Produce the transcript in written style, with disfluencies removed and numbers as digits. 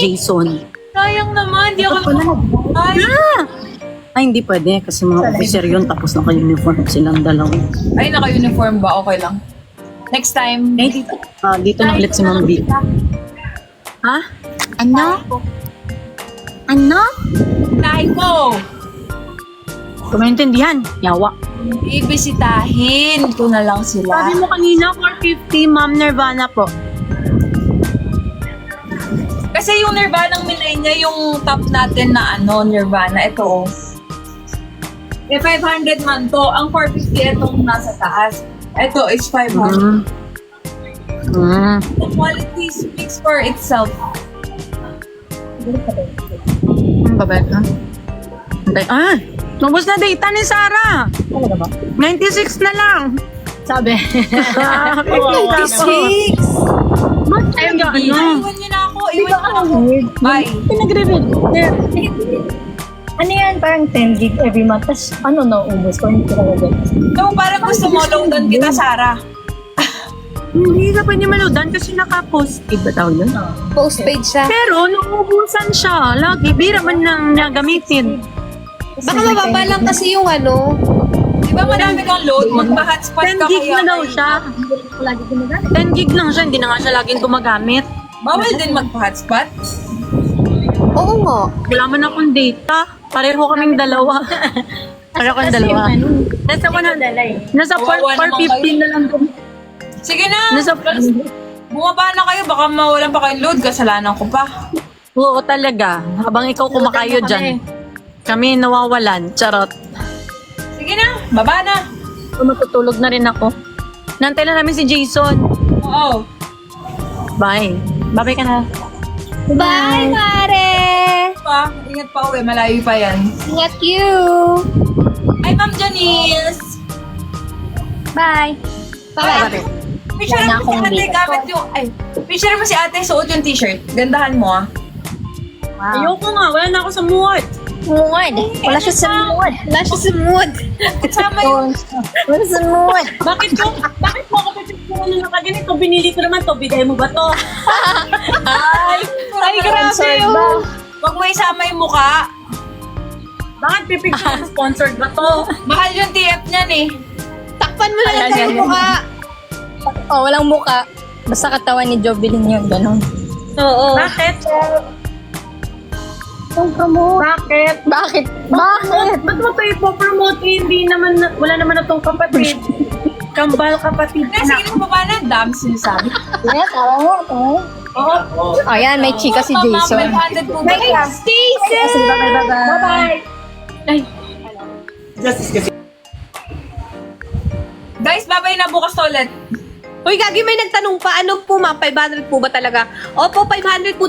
Jason. Sayang naman, di ako Ay, Ay, hindi pwede kasi mga officer yun tapos naka-uniform silang dalawa. ay, naka-uniform ba? Okay lang. Next time. Eh, dito na ulit si Ma'am B. Ha? Ano? Ano? Tayo ko! Kung maintindihan, yawa. Ibisitahin ko na lang sila. Sabi mo kanina, 450, Ma'am Nirvana po. Kasi yung Nirvana ng Millennia, yung top natin na Nirvana, ito oh. Eh, 500 man to. Ang 450 itong nasa taas. Ito is 500. The quality speaks for itself. Ang babet ha? Nubos na data ni Sarah. Talaga ba? 96 na lang. Sabi. 96. Ay, Iwan niyo na ako. Iwan niyo na ako. Weird. Bye. Pinagre-read. Ano yan? Parang 10 gig every month. Tapos naubos ko. Hindi ko talaga. So, parang gusto mo loadan kita, Sarah. Hindi ka pa niya maloadan kasi naka-postpaid ba tawag yun? Postpaid siya. Pero nauubusan siya. Lagi. Bira man nang nagamitin. Baka mababa lang kasi yung Di ba madami kang load? Magpa-hotspot 10 ka gig kaya. na daw siya. Lagi gumagamit. 10 gig lang siya. Hindi na nga siya laging gumagamit. Bawal din magpa-hotspot? Oo nga. Wala man akong data. Pareho kaming dalawa. Pareho kaming dalawa. Nasa 100. Nasa Kawawa naman 450 na lang. Sige na. Nasa Bumaba na kayo. Baka mawalan pa kayong load. Kasalanan ko pa. Oo talaga. Habang ikaw kumakayo dyan. Kami nawawalan. Charot. Sige na. Baba na. Matutulog na rin ako. Nantay na namin si Jason. Oo. Bye. Bye ka na. Bye, Mare! Pa, ingat pa uwi. Malayo pa yan. Ingat you! Ay, Ma'am Janice. Bye! Bye-bye! Picture mo si ate gamit yung... Ay, picture mo si ate suot yung t-shirt. Gandahan mo ah. Ayoko nga. Wala na ako sa mood. Mood! Wala siya sa mood! Wala siya sa mood! Kasama yung... Wala sa mood! Bakit mo ako pipicturean na nakaganito? Binili ko naman to. Bigay mo ba to? Ay, grabe yun. Huwag mo isama yung mukha. Bakit pipicture sponsored ba to? Mahal yung TF niyan eh. Takpan mo lang tayo mukha! Oh, walang mukha. Basta katawan ni Jovelyn yun, gano'n. Oo. Bakit? Bakit? Bakit? Ba't mo ito ipopromote? Hindi naman, wala naman na tong kapatid. Kambal kapatid Kasi na. sige pa ba na dam sinasabi? Oo. Ayan, may chika si Jason. 500 po ba? Sige, bye-bye. Bye-bye. Ay, Guys, babay na bukas ulit. Uy, Gagi, may nagtanong pa, ano po ma, 500 po ba talaga? Opo, 500 po